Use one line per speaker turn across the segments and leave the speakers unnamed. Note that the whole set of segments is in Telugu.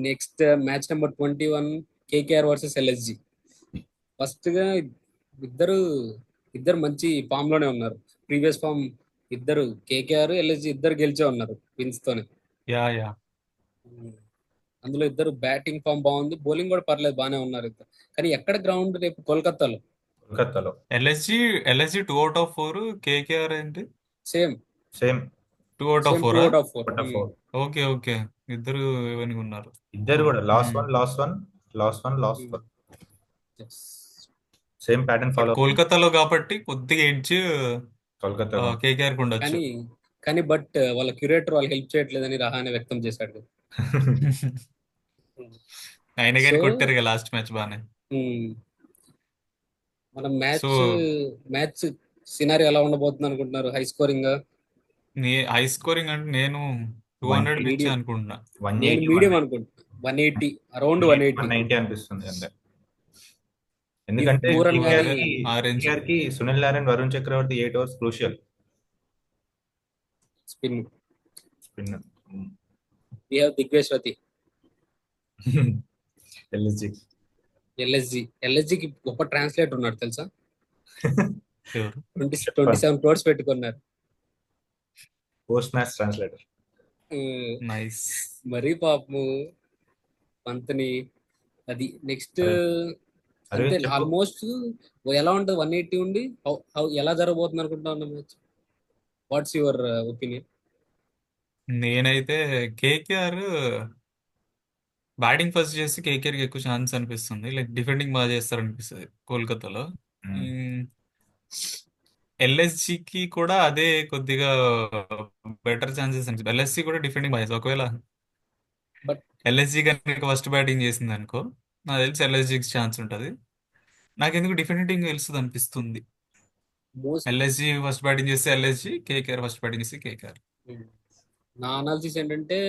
Next match number 21 KKR versus LSG. First గా ఇద్దరు ఇద్దరు మంచి ఫామ్ లోనే ఉన్నారు. ప్రీవియస్ ఫామ్ ఇద్దరు కేకేఆర్ ఎల్ఎస్జి ఇద్దరు గెలిచే ఉన్నారు విన్స్ తోనే.
యా యా
అందులో ఇద్దరు బ్యాటింగ్ ఫామ్ బాగుంది, బౌలింగ్ కూడా పర్లేదు, బాగానే ఉన్నారు ఇద్దరు. కానీ ఎక్కడ గ్రౌండ్ రేపు కోల్కతాలో.
కోల్కతాలో
ఎల్ఎస్జి ఎల్ఎస్జి 2/4, కేకేఆర్ ఏంటి
సేమ్
సేమ్
2/4.
2/4.
ఓకే ఓకే, ఇద్దరు ఇవన్నీ ఉన్నారు.
ఇద్దరు కూడా last one same pattern
but
follow
కోల్కతాలో కాబట్టి కొద్దిగా ఎడ్జ్
కోల్కతా
కేకేఆర్ కు ఉండొచ్చు.
కానీ కానీ బట్ వాళ్ళ క్యూరేటర్ వాళ్ళు హెల్ప్ చేయట్లేదని రహానే వ్యక్తం చేశాడు.
అయినా కానీ
So,
కొట్టారు కదా లాస్ట్ మ్యాచ్ బానే.
మన మ్యాచ్
సో
మ్యాచ్ సినారీ ఎలా ఉండబోతుంది అనుకుంటున్నారు? హై స్కోరింగ్,
హై స్కోరింగ్ అంటే నేను 200 ఇచ్చే
medium.
అనుకుంటున్నా.
నేను మీడియం అనుకుంటున్నా. 180 అరౌండ్ 180.
190 అనిపిస్తుంది అంటే. ఎందుకంటే
పూరన్
KKR
గాని
KKR కి Sunil Narayan, Varun Chakravarthy 8 overs crucial
spin.
Spin.
We have Digvesh Rathi. ఎల్ఎస్జికి గొప్ప ట్రాన్స్లేటర్ ఉన్నాడు తెలుసా.
ఎవరు?
27 crores పెట్టుకున్నారు.
Post match translator.
నైస్.
మరీ పాపము పంతని అది నెక్స్ట్
అరవింద్
అంటే
చెప్పు.
ఆల్మోస్ట్ ఎలా ఉంటుంది 180 ఉండి ఎలా జరగబోతుంది అనుకుంటున్నా మ్యాచ్? What's your opinion?
నేనైతే కేకేఆర్ బ్యాటింగ్ ఫస్ట్ చేసి కేకేఆర్ కి ఎక్కువ ఛాన్స్ అనిపిస్తుంది. లైక్ డిఫెండింగ్ బాగా చేస్తారు అనిపిస్తుంది కోల్కతాలో. ఎల్ఎస్జికి కూడా అదే కొద్దిగా బెటర్ ఛాన్సెస్ అనిపిస్తుంది. ఎల్ఎస్సి కూడా డిఫెండింగ్ బాగా చేస్తారు. ఒకవేళ
బట్
ఎల్ఎస్జి కనుక ఫస్ట్ బ్యాటింగ్ చేసింది అనుకో, నాకు తెలిసి ఎల్ఎస్జికి ఛాన్స్ ఉంటుంది. నాకెందుకు డిఫెండింగ్ గెలుస్తుంది అనిపిస్తుంది.
మోస్ట్
ఎల్ఎస్జి ఫస్ట్ బ్యాటింగ్ చేస్తే ఎల్ఎస్జి, కేకేఆర్ ఫస్ట్ బ్యాటింగ్ చేస్తే కేకేఆర్.
నా అనాలిసిస్ ఏంటంటే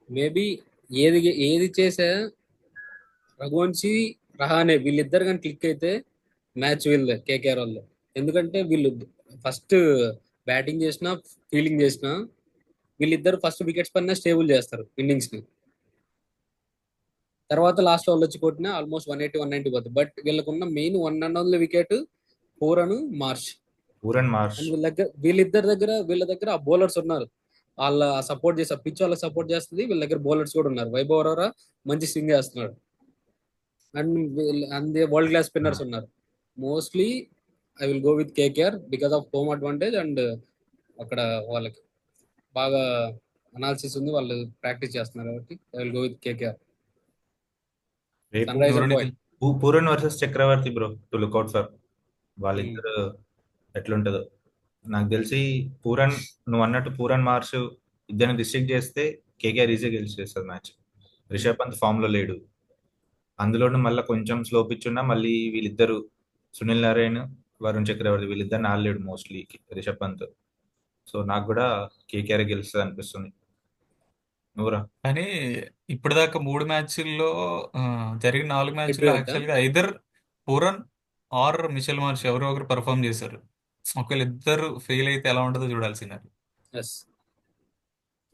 మేబీ ఏది ఏది చేసా రఘువంశీ రహానే వీళ్ళిద్దరు కానీ క్లిక్ అయితే మ్యాచ్ వీళ్ళే కేకేఆర్ వాళ్ళు. ఎందుకంటే వీళ్ళు ఫస్ట్ బ్యాటింగ్ చేసినా ఫీల్డింగ్ చేసినా వీళ్ళిద్దరు ఫస్ట్ వికెట్స్ పైన స్టేబుల్ చేస్తారు ఇన్నింగ్స్ ని. తర్వాత లాస్ట్ వాళ్ళు వచ్చి కొట్టినా ఆల్మోస్ట్ 180 190 పోతుంది. బట్ వీళ్ళకున్న main 1 and only wicket Pooran Marsh. And వీళ్ళ దగ్గర ఆ బౌలర్స్ ఉన్నారు. వాళ్ళ సపోర్ట్ చేసే పిచ్ వాళ్ళకి సపోర్ట్ చేస్తుంది. వీళ్ళ దగ్గర బౌలర్స్ కూడా ఉన్నారు. వైభవ్ అరోరా మంచి స్వింగ్ చేస్తున్నాడు. అండ్ వరల్డ్ క్లాస్ స్పిన్నర్స్ ఉన్నారు. Mostly I will go with KKR because of home advantage and అక్కడ వాళ్ళకి బాగా అనాలిసిస్ ఉంది, వాళ్ళు ప్రాక్టీస్ చేస్తున్నారు కాబట్టి I will go with KKR.
రేపు
sun riser boy.
Pooran versus Chakravarthy bro, to look out for. వాళ్ళిద్దరు ఎట్లుంటదో నాకు తెలిసి. నువ్వు అన్నట్టు పూరన్ మార్ష్ ఇద్దరిని రిస్ట్రిక్ట్ చేస్తే కేకేఆర్ ఈజీగా గెలిచేస్తుంది మ్యాచ్. రిషబ్ పంత్ ఫామ్ లో లేడు, అందులోనూ మళ్ళీ కొంచెం స్లో పిచ్ ఉన్నా మళ్ళీ వీళ్ళిద్దరు సునీల్ నారాయణ్, వరుణ్ చక్రవర్తి వీళ్ళిద్దరిని ఆడలేడు మోస్ట్లీ రిషబ్ పంత్. సో నాకు కూడా కేకేఆర్ గెలుస్తుంది అనిపిస్తుంది. నువ్వురా?
కానీ ఇప్పటిదాకా 3 మ్యాచ్ల్లో జరిగిన 4 మ్యాచ్ల్లో యాక్చువల్గా either Pooran or Mitchell Marsh ఎవరో ఒకరు పర్ఫామ్ చేశారు. ఒకవేళ ఇద్దరు ఫెయిల్ అయితే ఎలా ఉంటుందో చూడాల్సిందే.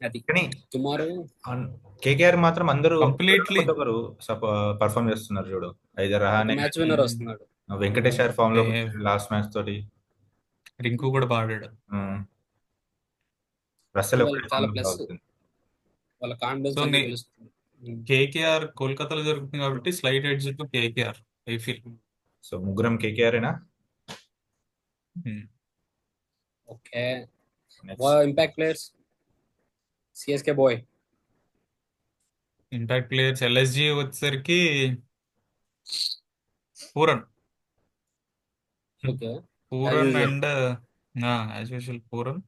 అది
కానీ
టుమారో
కేకేఆర్ మాత్రం అందరూ
కంప్లీట్లీ
ఒకరు పర్ఫామ్ చేస్తున్నారు చూడు. ఐదర్ రహానే
మ్యాచ్ విన్నర్ వస్తున్నాడు.
వెంకటేష్ ఫామ్ లో లాస్ట్ మ్యాచ్ తోటి.
రింకు కూడా బాడాడు.
రసల్
చాలా ప్లస్ వాళ్ళ కాన్ఫిడెన్స్.
కేకేఆర్ కోల్కతాలో జరుగుతుంది కాబట్టి slight edge to KKR I feel.
So ముగ్గురం కేకేఆర్ఏనా?
Okay. Impact players CSK boy.
Impact players LSG వచ్చేసరికి Pooran.
Okay.
Pooran and as usual Pooran.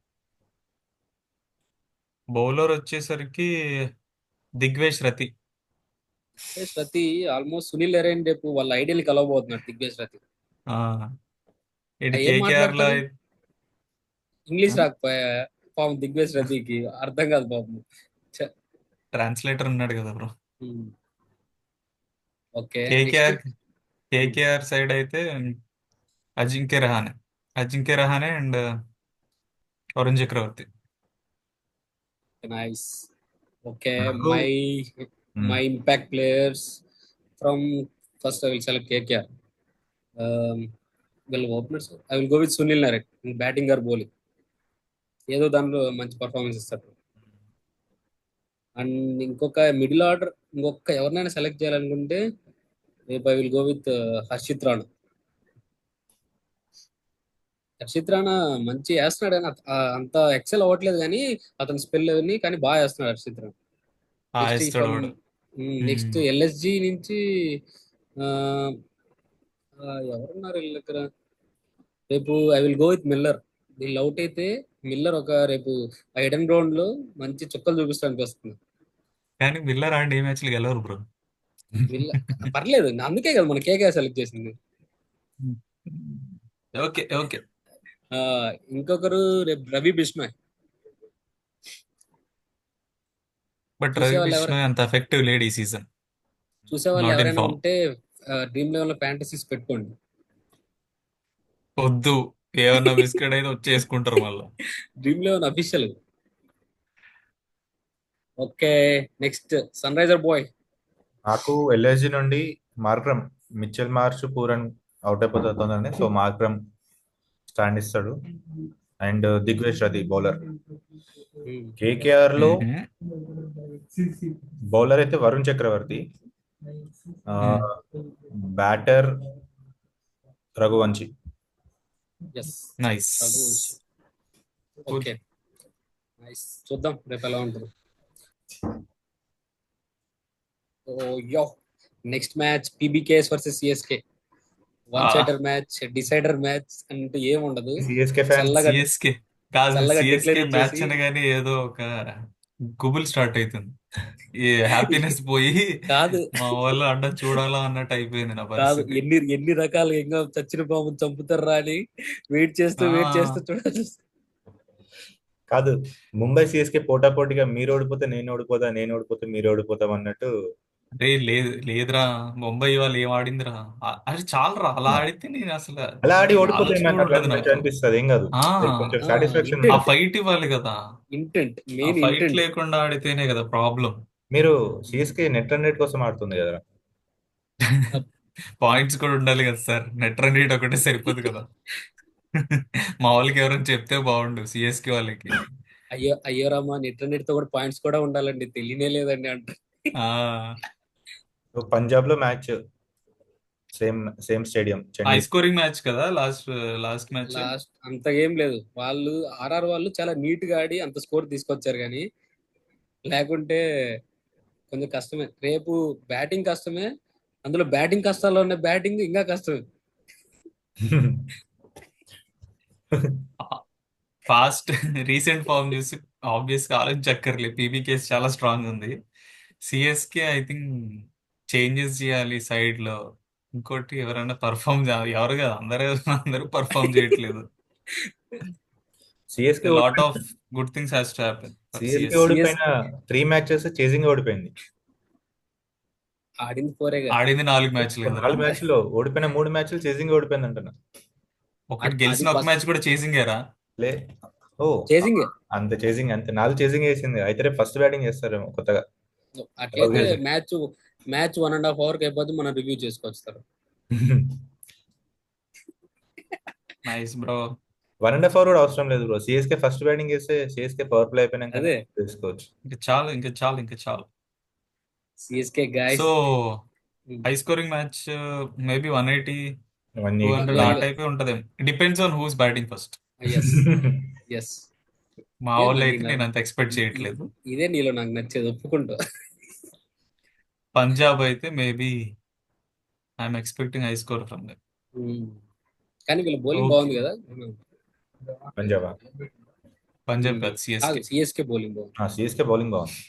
Bowler వచ్చేసరికి దిగ్వేష్ రతి.
ఆల్మోస్ట్ సునీల్ నారాయణ్ రేపు వాళ్ళ ఐడియల్ కలవబోతున్నాడు దిగ్వేష్ రతి. ఇంగ్లీష్ రాకపోయా పాపం దిగ్వేష్ రతికి అర్థం కాదు పాపం.
ట్రాన్స్లేటర్ ఉన్నాడు కదా బ్రో.
ఓకే.
కేకేఆర్ సైడ్ అయితే Ajinkya Rahane and Varun Chakravarthy.
Nice. Okay. my impact players from first I will select KKR. Well, openers I will go with Sunil Narek in batting or bowling. ఏదో దానిలో మంచి పర్ఫార్మెన్స్ ఇస్తారు. అండ్ ఇంకొక మిడిల్ ఆర్డర్ ఇంకొక ఎవరినైనా సెలెక్ట్ చేయాలనుకుంటే రేపు I will go with Harshit Rana. Harshit Rana మంచి వేస్తున్నాడు కానీ అంత ఎక్సెల్ అవ్వట్లేదు, కానీ అతని స్పెల్ అవన్నీ కానీ బాగా వేస్తున్నాడు హర్షిత్ రాణా. నెక్స్ట్
ఇస్తాడు వాడు.
నెక్స్ట్ ఎల్ఎస్జి నుంచి ఎవరున్నారు వీళ్ళ దగ్గర, రేపు I will go with Miller. వీళ్ళు అవుట్ అయితే మిల్లర్ ఒక రేపు ఐడెన్ గ్రౌండ్ లో మంచి చుక్కలు చూపిస్తా అనిపిస్తుంది.
కానీ మిల్లర్ ఆడి ఏ మ్యాచ్లు గెలవరు బ్రో.
పర్లేదు, అందుకే కదా మన కేకే సెలెక్ట్ చేసింది.
Okay okay.
ఇంకొకరు రేపు రవి బిష్నాయ్.
బట్ రవి బిష్నాయ్ అంత ఎఫెక్టివ్ లేడు ఈ సీజన్.
చూసేవాళ్ళు ఎవరైనా ఉంటే డ్రీమ్ లెవెల్ లో ఫ్యాంటసీస్ పెట్టుకోండి.
వద్దు, ఏమన్నా బిస్కెట్ అయితే వచ్చేసుకుంటారు మళ్ళీ.
Dream level official. Okay, next sun riser boy.
నాకు ఎల్ఎస్జి నుండి Markram, Mitchell Marsh Pooran out అయిపోతుందని, సో మార్క్రమ్ స్టాండ్ ఇస్తాడు. And Digvesh Rathi bowler. KKR లో బౌలర్ అయితే Varun Chakravarthy, batter Raghuvanshi.
Nice.
Okay nice, చూద్దాం రేపు ఎలా ఉంటుంది. Next match PBKS versus CSK. One sider match, decider match అంటే ఏం ఉండదు.
సిఎస్కే
మ్యాచ్ అనగానే ఏదో ఒక గుబుల్ స్టార్ట్ అవుతుంది. ఈ హ్యాపీనెస్ పోయి
కాదు
మా వాళ్ళు అడ్డం చూడాలా అన్నట్టు అయిపోయింది నా
కాదు,
పరిస్థితి.
ఎన్ని రకాలుగా ఇంకా చచ్చిన పాము చంపుతారా అని వెయిట్ చేస్తూ చూడాలి.
కాదు, ముంబై సిఎస్కే పోటాపోటీగా మీరు ఓడిపోతే నేను ఓడిపోతా, నేను ఓడిపోతే మీరు ఓడిపోతాం అన్నట్టు.
అరే లేదురా, ముంబై వాళ్ళు ఏం ఆడిందిరా, అది చాలరా. అలా ఆడితే నేను అసలు
అలా ఆడి ఓడిపోతే
ఆలోచన
నాకు
కూడా
అట్లా
ఉండదు
match
నాకు.
అనిపిస్తుంది. ఏం కాదు,
ఆ,
కొంచెం సాటిస్ఫాక్షన్.
ఆ ఫైట్ ఇవ్వాలి కదా.
ఇంటెంట్
ఆ
మెయిన్
ఫైట్
ఇంటెంట్.
లేకుండా ఆడితేనే కదా ప్రాబ్లం.
మీరు సిఎస్కే నెట్ రన్ రేట్ కోసం ఆడుతుంది కదా.
పాయింట్స్ కూడా ఉండాలి కదా సార్, నెట్ రన్ రేట్ ఒకటే సరిపోదు కదా. మా వాళ్ళకి ఎవరైనా చెప్తే బాగుండు సిఎస్కే వాళ్ళకి.
అయ్యో రామా, నెట్ తో కూడా పాయింట్స్ కూడా ఉండాలండి, తెలియనే లేదండి అంట.
ఆ
పంజాబ్ లో match same stadium,
high scoring match కదా లాస్ట్ మ్యాచ్.
లాస్ట్ అంతగా ఏం లేదు, వాళ్ళు ఆర్ఆర్ వాళ్ళు చాలా నీట్ గా ఆడి అంత స్కోర్ తీసుకొచ్చారు, కానీ లేకుంటే కొంచెం కష్టమే. రేపు బ్యాటింగ్ కష్టమే, అందులో బ్యాటింగ్ కష్టాల్లో ఉన్న బ్యాటింగ్ ఇంకా కష్టమే.
ఫాస్ట్ రీసెంట్ ఫార్మ్ చూసి ఆబ్వియస్ గా ఆలోచించక్కర్లే, పీబీకేస్ చాలా స్ట్రాంగ్ ఉంది. సిఎస్కే ఐ థింక్ చేంజెస్ చేయాలి సైడ్ లో. ఇంకోటి ఎవరైనా పర్ఫామ్ ఎవరు కదా, అందరూ పర్ఫామ్ చేయట్లేదు.
CSK
lot of good things has to happen.
CSK ఓడిపోయిన 3 మ్యాచెస్ చేసింగ్ ఓడిపోయింది.
ఆడింది 4
ఆడింది 4 మ్యాచ్లు కదా.
4 మ్యాచ్లో ఓడిపోయిన 3 మ్యాచ్లు చేసింగ్ ఓడిపోయింది అంటున్నా.
ఒకటి గెలిచిన ఒక మ్యాచ్ కూడా చేసింగేరా.
లే
చేసింగ్
అంత చేసింగ్, అంతే 4 చేసింగ్ వేసింది. అయితే రేపు ఫస్ట్ బ్యాటింగ్ చేస్తారేమో కొత్తగా.
అట్లయితే మ్యాచ్ 1.5 hour అయిపోతే మనం రివ్యూ చేసుకోవచ్చు.
Nice bro.
1.5 hour కూడా అవసరం లేదు బ్రో. సిఎస్కే ఫస్ట్ బ్యాటింగ్ చేస్తే సిఎస్కే పవర్ ప్లే అయిపోయినాక చేసుకోవచ్చు.
ఇంకా చాలు.
CSK guys.
So high scoring match maybe 180 200 ఆ టైప్ ఉంటది. Depends on who's batting first. మా వాళ్ళు అయితే నేను అంత ఎక్స్పెక్ట్ చేయట్లేదు.
ఇదే నీలో నాకు నచ్చేది, ఒప్పుకుంటా.
పంజాబ్ అయితే maybe I'm expecting high score from them.
కానీ వీళ్ళ బౌలింగ్ బాగుంది కదా.
పంజాబ్
కాదు,
సిఎస్కే బౌలింగ్ బాగుంది.
సిఎస్కే బౌలింగ్ బాగుంది.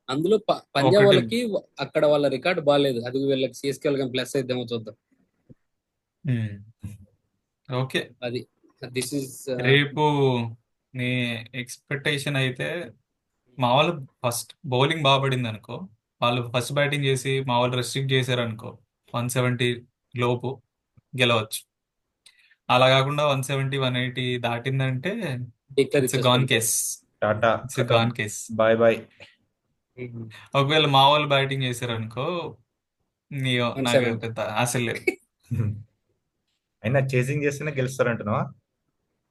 అందులో పంజాబ్ వాళ్ళకి అక్కడ వాళ్ళ రికార్డ్ బాగాలేదు, అది వీళ్ళకి సిఎస్కే వాళ్ళకి ప్లస్ అయిద్దామో చూద్దాం.
ఓకే,
అది దిస్ ఇస్
రేపు నీ ఎక్స్పెక్టేషన్ అయితే మా వాళ్ళు ఫస్ట్ బౌలింగ్ బాగా పడింది అనుకో, వాళ్ళు ఫస్ట్ బ్యాటింగ్ చేసి మా వాళ్ళు రెస్ట్రిక్ట్ చేశారు అనుకో 170 లోపు గెలవచ్చు. అలా కాకుండా 170 180 దాటిందంటే it's gone case.
Tata
gone case.
Bye bye.
Um.
ఒకవేళ మా వాళ్ళు బ్యాటింగ్ చేశారు అనుకో, నాకు
170.
పెద్ద ఆశలు లేవు.
అయినా చేసింగ్ చేస్తేనే గెలుస్తారంటున్నావా?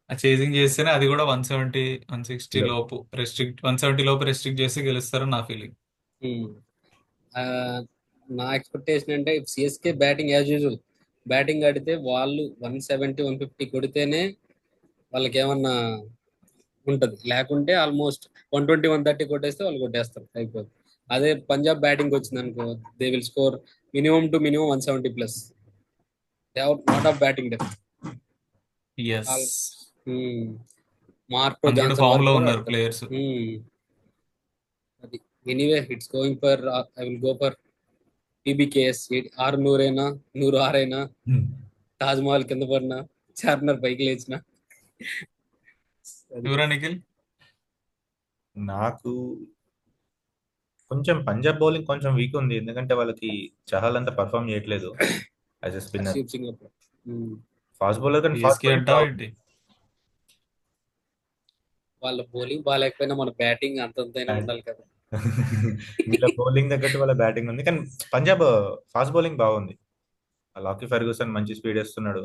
ఆ చేసింగ్ చేస్తేనే, అది కూడా 170 160
లో
లోపు రెస్ట్రిక్ట్, 170 లోపు రెస్ట్రిక్ట్ చేసి గెలుస్తారని నా ఫీలింగ్.
ఉమ్. ఆ, నా ఎక్స్పెక్టేషన్ అంటే CSK batting as usual batting ఆడితే వాళ్ళు 170 150 కొడితేనే వాళ్ళకి ఏమన్నా ఉంటది, లేకుంటే ఆల్మోస్ట్ 120 130 కొట్టేస్తే వాళ్ళు కొట్టేస్తారు, అయిపోతుంది. అదే పంజాబ్ బ్యాటింగ్ వచ్చింది అనుకో, they will score minimum 170+. They have not of batting depth.
Yes,
Marco
అందరూ
జాన్సన్
ఫామ్
వరకు
లో
కూడా
ఉన్నారు
ఆడతారు.
ప్లేయర్స్.
అది anyway it's going for, I will go for PBKS. 6 అయినా 106 అయినా, తాజ్ మహల్ కింద పడినా, చార్మినార్ పైకి లేచిన, అది.
ఎవరా నిఖిల్?
నాకు కొంచెం పంజాబ్ బౌలింగ్ కొంచెం వీక్ ఉంది, ఎందుకంటే వాళ్ళకి చహల్ అంతా పర్ఫామ్ చేయట్లేదు యాజ్ ఎ స్పిన్నర్.
హర్షీప్ సింగ్ అప్పుడు.
ఫాస్ట్ బౌలర్ కానీ ఫాస్ట్
సిఎస్కే
బౌలింగ్
అంటావా
బాగుంది.
ఏంటి?
వాళ్ళ బౌలింగ్ బాగాలేకపోయినా మన బ్యాటింగ్ అంతంతైనా ఉండాలి కదా.
వీళ్ళ బౌలింగ్ తగ్గట్టు వాళ్ళ బ్యాటింగ్ ఉంది, కానీ పంజాబ్ ఫాస్ట్ బౌలింగ్ బాగుంది. లాకీ ఫెర్గ్యూసన్ మంచి స్పీడ్ వేస్తున్నాడు,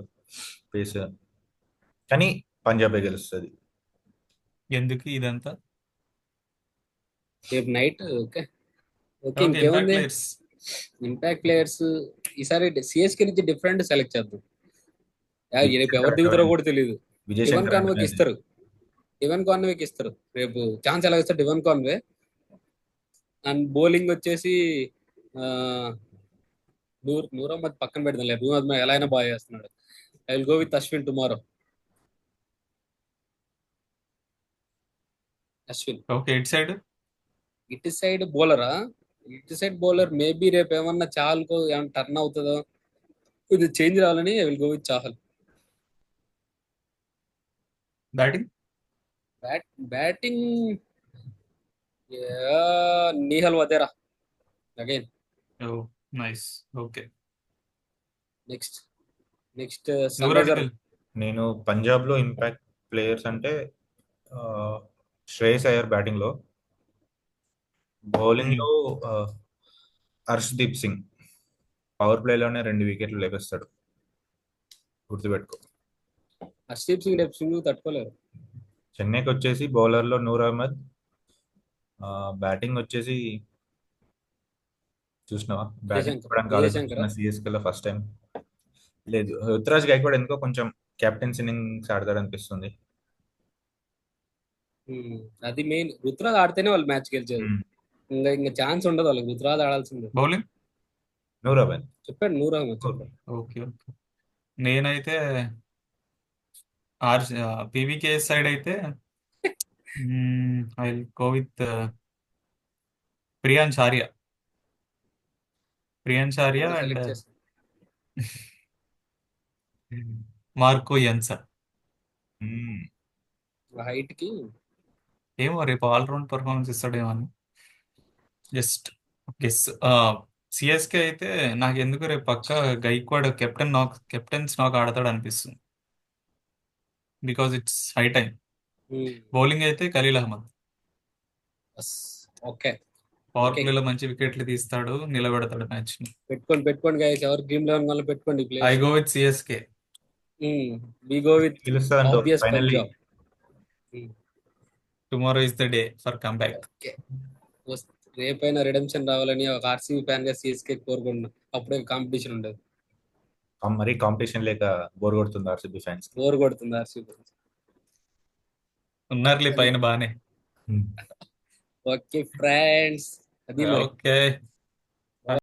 పేస్. కానీ పంజాబే గెలుస్తుంది.
ఎందుకు ఇదంతా?
రేపు night. Okay. Okay,
okay, impact
ఇంకేముంది.
ప్లేయర్స్.
ఇంపాక్ట్ ప్లేయర్స్ ఈసారి సిఎస్కే నుంచి డిఫరెంట్ సెలెక్ట్ చేద్దాం.
విజయ్
రేపు ఎవరు
శంకర్
దిగుతారో
అంటావేంటి?
కూడా తెలియదు.
విజయ్
డివన్
శంకర్
కాన్వేకి
అంటున్నది.
ఇస్తారు. డివన్ కాన్వేకి ఇస్తారు రేపు ఛాన్స్. ఎలా ఇస్తారు డివన్ కాన్వే? అండ్ బౌలింగ్ వచ్చేసి ఆ, నూర్ అహ్మద్ పక్కన పెడదాం లేదు, నూర్ అహ్మద్ ఎలా అయినా బాగా చేస్తున్నాడు. I will go with Ashwin tomorrow. Ashwin.
Okay, it side.
ఇటు సైడ్ బౌలరా? ఇటు సైడ్ బౌలర్ మేబీ రేపు ఏమన్నా చాలుకో ఏమన్నా టర్న్ అవుతుందో, ఇది చేంజ్ రావాలని I will go with Chahal.
Batting.
Batting Nehal Wadhera again.
Oh, nice. Okay,
next next sun
నువ్వురా
రైజర్.
నిఖిల్.
నేను పంజాబ్ లో ఇంపాక్ట్ ప్లేయర్స్ అంటే ఆ, శ్రేయస్ అయ్యర్ బ్యాటింగ్ లో, బౌలింగ్ లో హర్ష్దీప్ సింగ్ పవర్ ప్లేలోనే 2 వికెట్లు లేపేస్తాడు, గుర్తుపెట్టుకో.
హర్షదీప్ సింగ్ రేపు సింగ్ తట్టుకోలేరు.
చెన్నైకి వచ్చేసి బౌలర్ లో నూర్ అహ్మద్, బ్యాటింగ్ వచ్చేసి చూసినావా? బ్యాటింగ్
విజయశంకర్
ఇవ్వడానికి
విజయశంకర్
ఆలోచిస్తున్న సిఎస్కే లో ఫస్ట్ టైం. లేదు, రుతురాజ్ గైక్వాడ్ ఎందుకో కొంచెం కెప్టెన్స్ ఇన్నింగ్స్ ఆడతాడు అనిపిస్తుంది.
అది మెయిన్. రుతురాజ్ ఆడితేనే వాళ్ళు మ్యాచ్ గెలిచేది. ఇంకా ఛాన్స్ ఉండదు వాళ్ళకి, రుతురాజ్ ఆడాల్సిందే.
బౌలింగ్.
నూర్ అహ్మద్.
చెప్పాడు నూర్ అహ్మద్
నూర్.
చెప్పాడు.
Okay, okay. నేనైతే ఆర్ పీవీకేఎస్ సైడ్ అయితే I go with Priyansh Arya. Priyansh Arya
మొన్న
అండ్
సెలెక్ట్ చేస్తాను.
Marco Jansen.
మ్మ్.
హైట్ కి.
ఏమో రేపు ఆల్రౌండ్ పర్ఫార్మెన్స్ ఇస్తాడేమో అని జస్ట్ గెస్. సిఎస్కే అయితే నాకు ఎందుకు రేపు పక్క గైక్వాడ్ కెప్టెన్స్ నాక్ ఆడతాడు అనిపిస్తుంది, because it's high time. Bowling అయితే Khaleel Ahmed.
Okay.
Power
okay,
ప్లేలో మంచి వికెట్లు తీస్తాడు, నిలబెడతాడు మ్యాచ్ ని.
పెట్టుకోండి గైస్, ఎవరు డ్రీమ్ 11 వల్ల పెట్టుకోండి
I
players.
Go with CSK.
We go with
గెలుస్తుంది అంటూ
obvious
finally.
Punjab.
Tomorrow is the day for comeback.
Okay. రేపైనా రిడెంప్షన్ రావాలని ఒక ఆర్సీబీ ఫ్యాన్ గా సిఎస్కే కోరుకుంటున్నాం. అప్పుడే కాంపిటీషన్ ఉండదు.
మరీ కాంపిటీషన్ లేక బోర్ కొడుతుంది ఆర్సీబీ ఫ్యాన్స్ కి.
బోర్ కొడుతుంది ఆర్సీబీ.
ఉన్నారులే
అది.
పైన బానే.
ఓకే ఫ్రెండ్స్, అది మరి.
ఓకే.